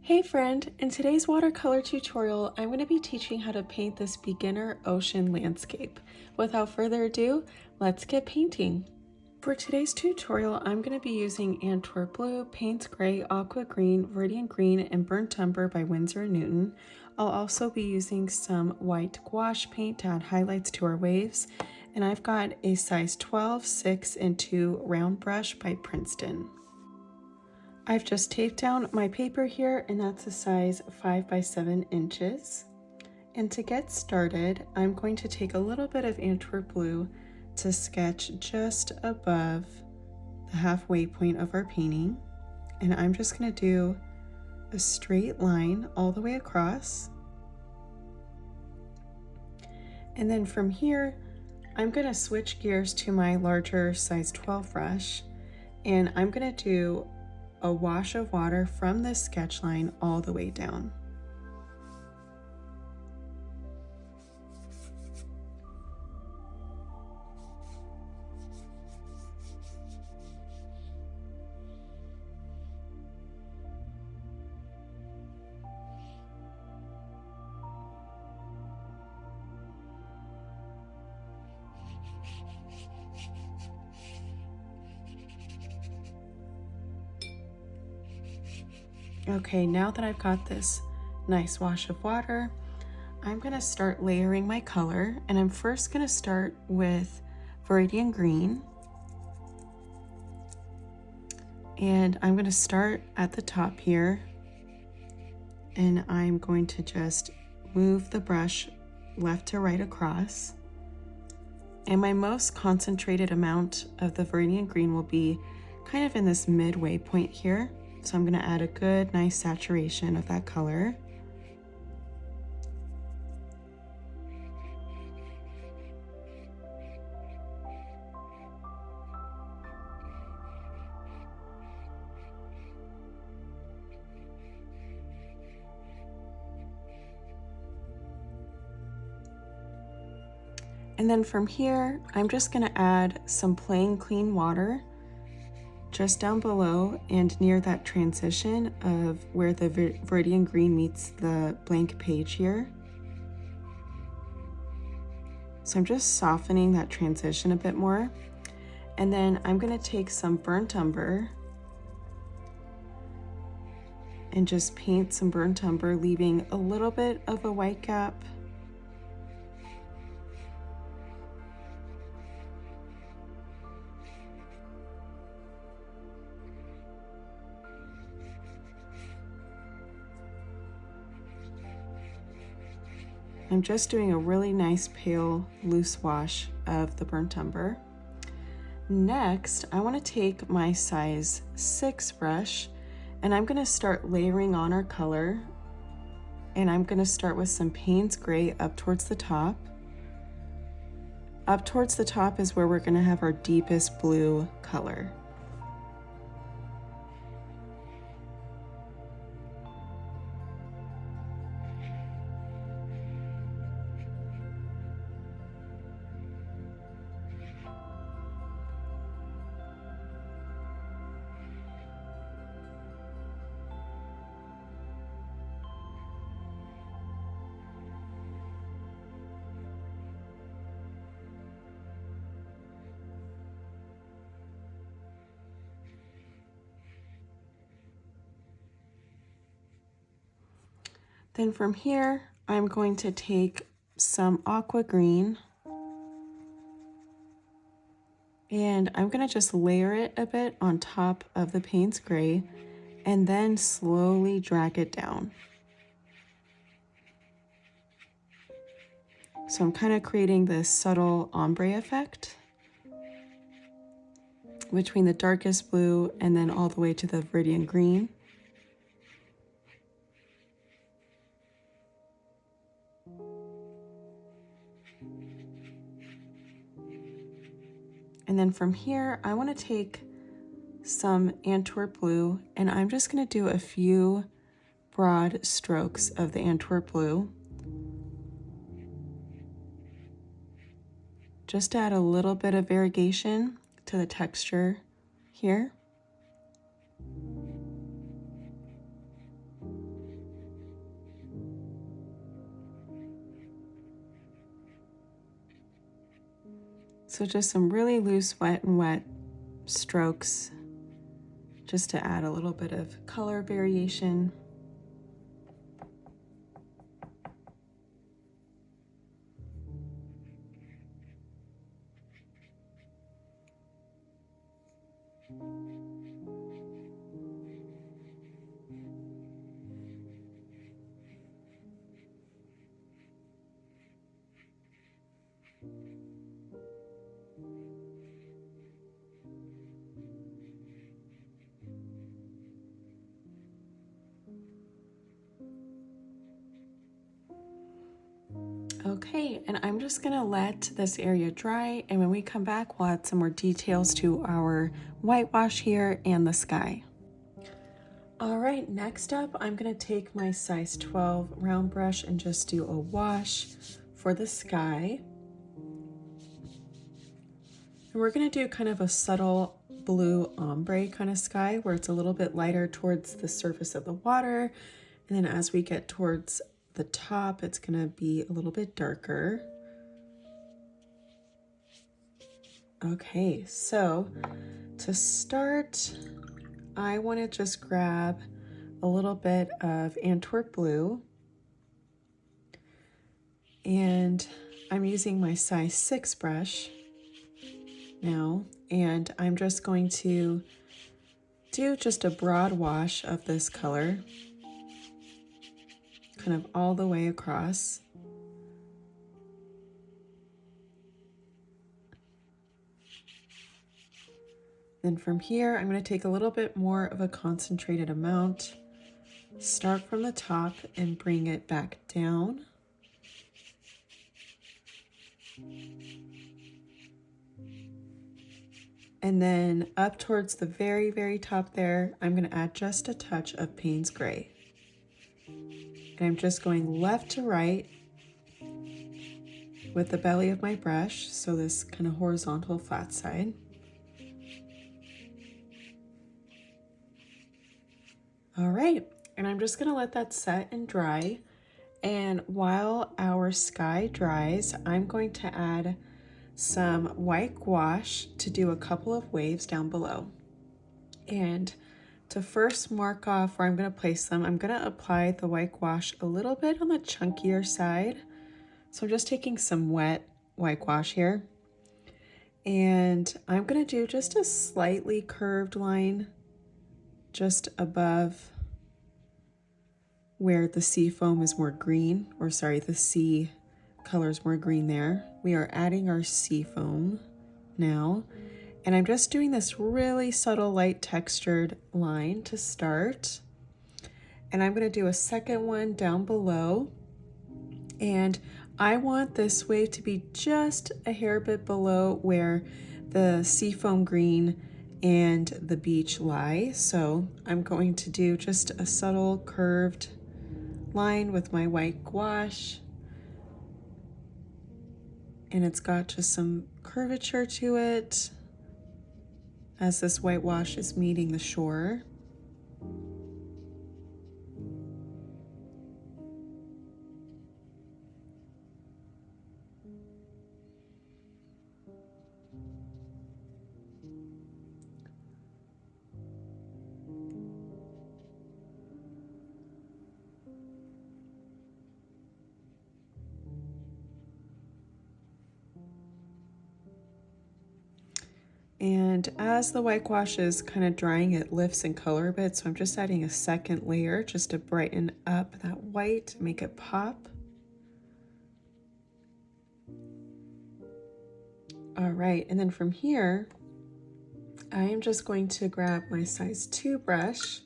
Hey friend, in today's watercolor tutorial, I'm going to be teaching how to paint this beginner ocean landscape. Without further ado, let's get painting. For today's tutorial, I'm going to be using Antwerp Blue, Payne's Gray, Aqua Green, Viridian Green, and Burnt Umber by Winsor & Newton. I'll also be using some white gouache paint to add highlights to our waves, and I've got a size 12, 6, and 2 round brush by Princeton. I've just taped down my paper here, and that's a size 5 by 7 inches. And to get started, I'm going to take a little bit of Antwerp Blue to sketch just above the halfway point of our painting. And I'm just going to do a straight line all the way across. And then from here, I'm going to switch gears to my larger size 12 brush, and I'm going to do a wash of water from this sketch line all the way down. Okay, now that I've got this nice wash of water, I'm going to start layering my color, and I'm first going to start with Viridian Green. And I'm going to start at the top here, and I'm going to just move the brush left to right across. And my most concentrated amount of the Viridian Green will be kind of in this midway point here. So I'm going to add a good, nice saturation of that color. And then from here, I'm just going to add some plain clean water just down below and near that transition of where the Viridian Green meets the blank page here. So I'm just softening that transition a bit more. And then I'm going to take some Burnt Umber and just paint some Burnt Umber, leaving a little bit of a white gap. I'm just doing a really nice pale loose wash of the Burnt Umber. Next, I want to take my size 6 brush, and I'm going to start layering on our color. And I'm going to start with some Payne's Gray up towards the top. Up towards the top is where we're going to have our deepest blue color. Then from here, I'm going to take some Aqua Green, and I'm going to just layer it a bit on top of the Payne's Gray and then slowly drag it down. So I'm kind of creating this subtle ombre effect between the darkest blue and then all the way to the Viridian Green. And then from here, I want to take some Antwerp Blue, and I'm just going to do a few broad strokes of the Antwerp Blue, just to add a little bit of variegation to the texture here. So just some really loose wet and wet strokes just to add a little bit of color variation. Okay, and I'm just gonna let this area dry, and when we come back, we'll add some more details to our whitewash here and the sky. All right, next up, I'm gonna take my size 12 round brush and just do a wash for the sky. And we're gonna do kind of a subtle blue ombre kind of sky where it's a little bit lighter towards the surface of the water. And then as we get towards the top, it's gonna be a little bit darker. Okay, so to start, I wanna just grab a little bit of Antwerp Blue. And I'm using my size 6 brush now, and I'm just going to do just a broad wash of this color, kind of all the way across. Then from here, I'm going to take a little bit more of a concentrated amount, start from the top and bring it back down. And then up towards the very, very top there, I'm going to add just a touch of Payne's Gray. And I'm just going left to right with the belly of my brush, so this kind of horizontal flat side. All right, and I'm just going to let that set and dry. And while our sky dries, I'm going to add some white gouache to do a couple of waves down below. And to first mark off where I'm going to place them, I'm going to apply the white gouache a little bit on the chunkier side. So I'm just taking some wet white gouache here. And I'm going to do just a slightly curved line just above where the sea foam is more green, or sorry, the sea color is more green there. We are adding our sea foam now, and I'm just doing this really subtle light textured line to start. And I'm going to do a second one down below, and I want this wave to be just a hair bit below where the seafoam green and the beach lie. So I'm going to do just a subtle curved line with my white gouache. And it's got just some curvature to it as this whitewash is meeting the shore. And as the white gouache is kind of drying, it lifts in color a bit. So I'm just adding a second layer just to brighten up that white, make it pop. All right, and then from here, I am just going to grab my size 2 brush,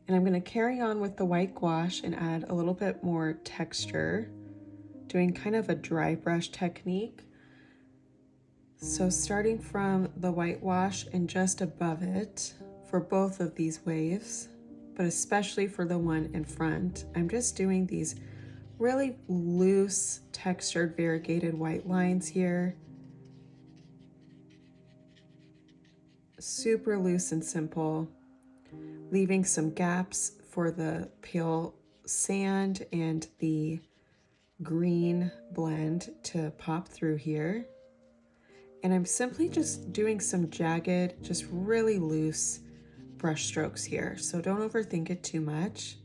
and I'm going to carry on with the white gouache and add a little bit more texture, doing kind of a dry brush technique. So starting from the whitewash and just above it for both of these waves, but especially for the one in front, I'm just doing these really loose textured variegated white lines here. Super loose and simple, leaving some gaps for the pale sand and the green blend to pop through here. And I'm simply just doing some jagged, just really loose brush strokes here. So don't overthink it too much.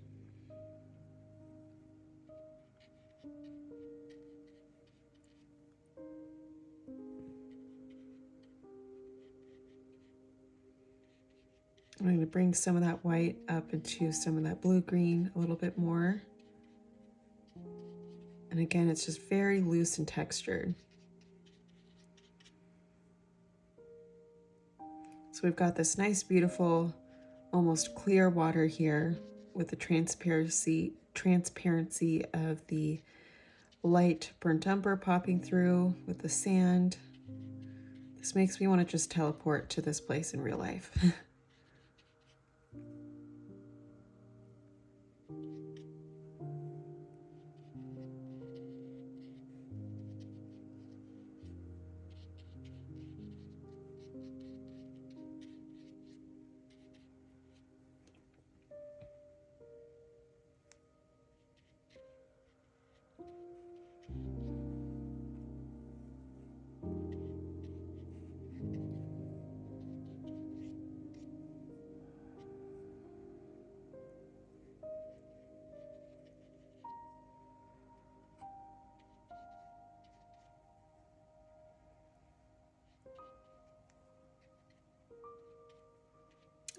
I'm going to bring some of that white up into some of that blue-green a little bit more. And again, it's just very loose and textured. So we've got this nice, beautiful, almost clear water here with the transparency of the light burnt umber popping through with the sand. This makes me want to just teleport to this place in real life.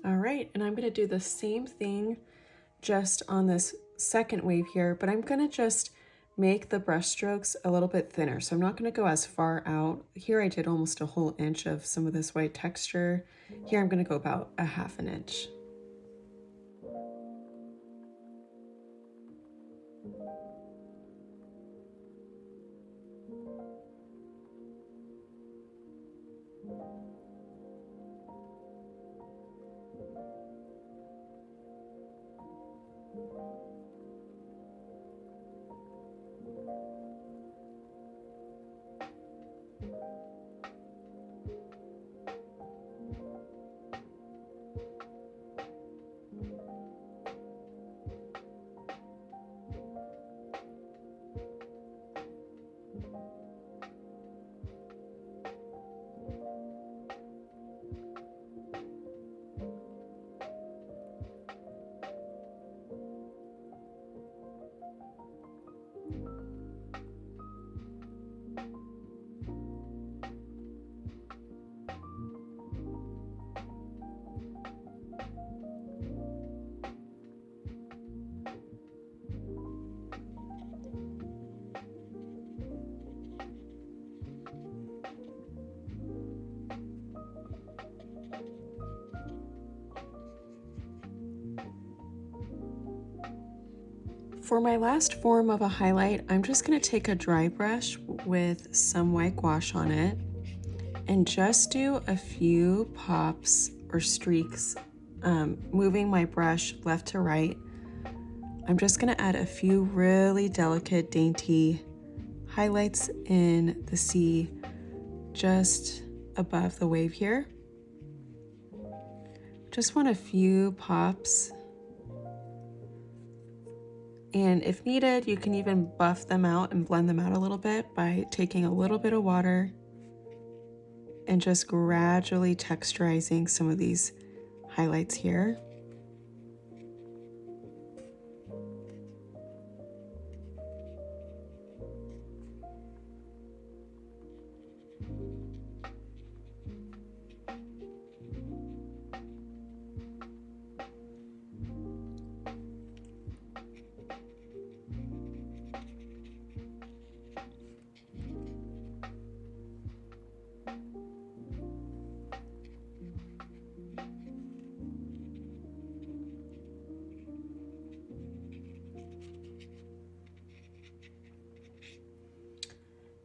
All right, and I'm going to do the same thing just on this second wave here, but I'm going to just make the brush strokes a little bit thinner. So I'm not going to go as far out. Here I did almost a whole inch of some of this white texture. Here I'm going to go about a half an inch. For my last form of a highlight, I'm just going to take a dry brush with some white gouache on it and just do a few pops or streaks, moving my brush left to right. I'm just going to add a few really delicate, dainty highlights in the sea just above the wave here. Just want a few pops. And if needed, you can even buff them out and blend them out a little bit by taking a little bit of water and just gradually texturizing some of these highlights here.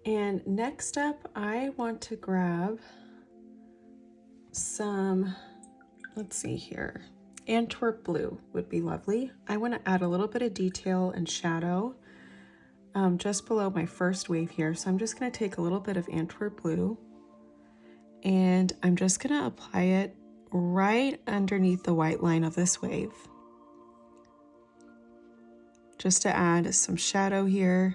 And next up, I want to grab some, let's see here, Antwerp Blue would be lovely. I want to add a little bit of detail and shadow just below my first wave here. So I'm just going to take a little bit of Antwerp Blue and I'm just going to apply it right underneath the white line of this wave, just to add some shadow here.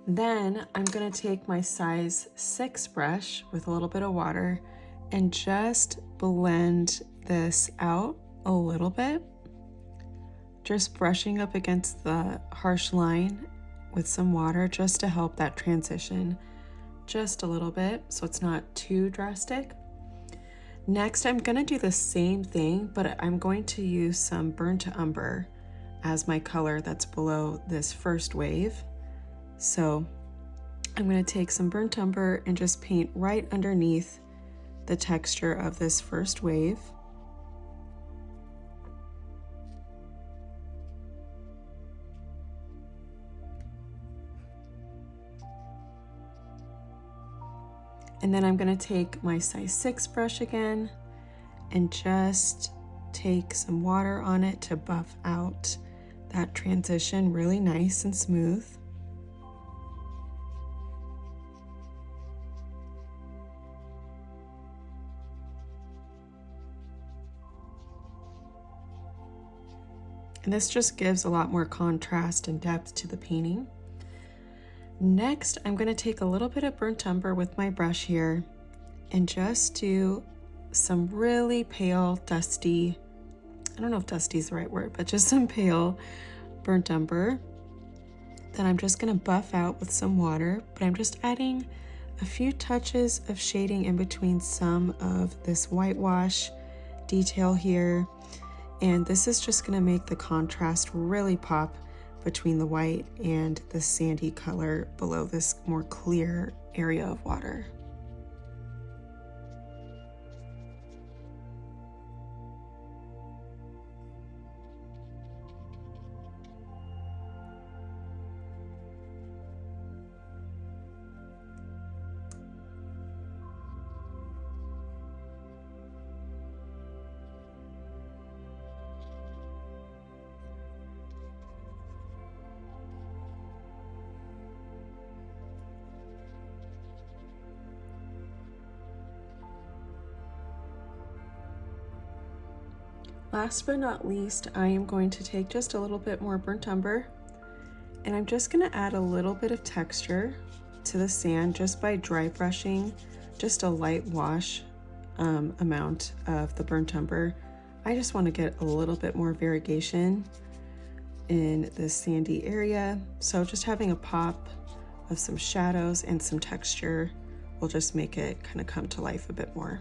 Then I'm gonna take my size 6 brush with a little bit of water and just blend this out a little bit. Just brushing up against the harsh line with some water just to help that transition just a little bit so it's not too drastic. Next, I'm gonna do the same thing, but I'm going to use some Burnt Umber as my color that's below this first wave. So I'm gonna take some Burnt Umber and just paint right underneath the texture of this first wave. And then I'm gonna take my size 6 brush again and just take some water on it to buff out that transition really nice and smooth. And this just gives a lot more contrast and depth to the painting. Next, I'm going to take a little bit of Burnt Umber with my brush here and just do some really pale, dusty, I don't know if dusty is the right word, but just some pale Burnt Umber that I'm just going to buff out with some water, but I'm just adding a few touches of shading in between some of this whitewash detail here. And this is just going to make the contrast really pop between the white and the sandy color below this more clear area of water. Last but not least, I am going to take just a little bit more Burnt Umber, and I'm just going to add a little bit of texture to the sand just by dry brushing, just a light wash amount of the Burnt Umber. I just want to get a little bit more variegation in this sandy area, so just having a pop of some shadows and some texture will just make it kind of come to life a bit more.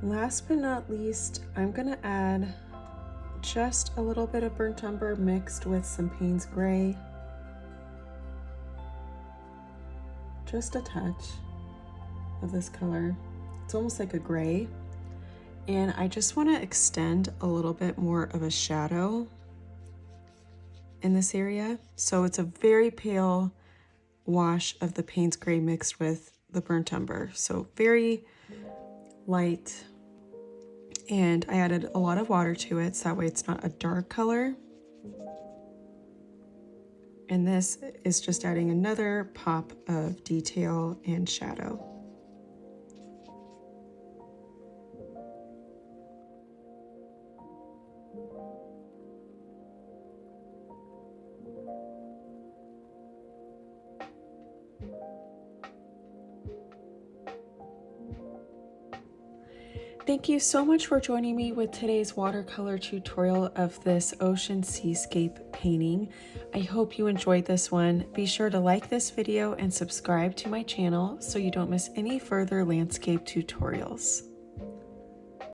Last but not least, I'm gonna add just a little bit of Burnt Umber mixed with some Payne's Gray. Just a touch of this color. It's almost like a gray. And I just wanna extend a little bit more of a shadow in this area. So it's a very pale wash of the Payne's Gray mixed with the Burnt Umber. So very light. And I added a lot of water to it, so that way it's not a dark color. And this is just adding another pop of detail and shadow. Thank you so much for joining me with today's watercolor tutorial of this ocean seascape painting. I hope you enjoyed this one. Be sure to like this video and subscribe to my channel so you don't miss any further landscape tutorials.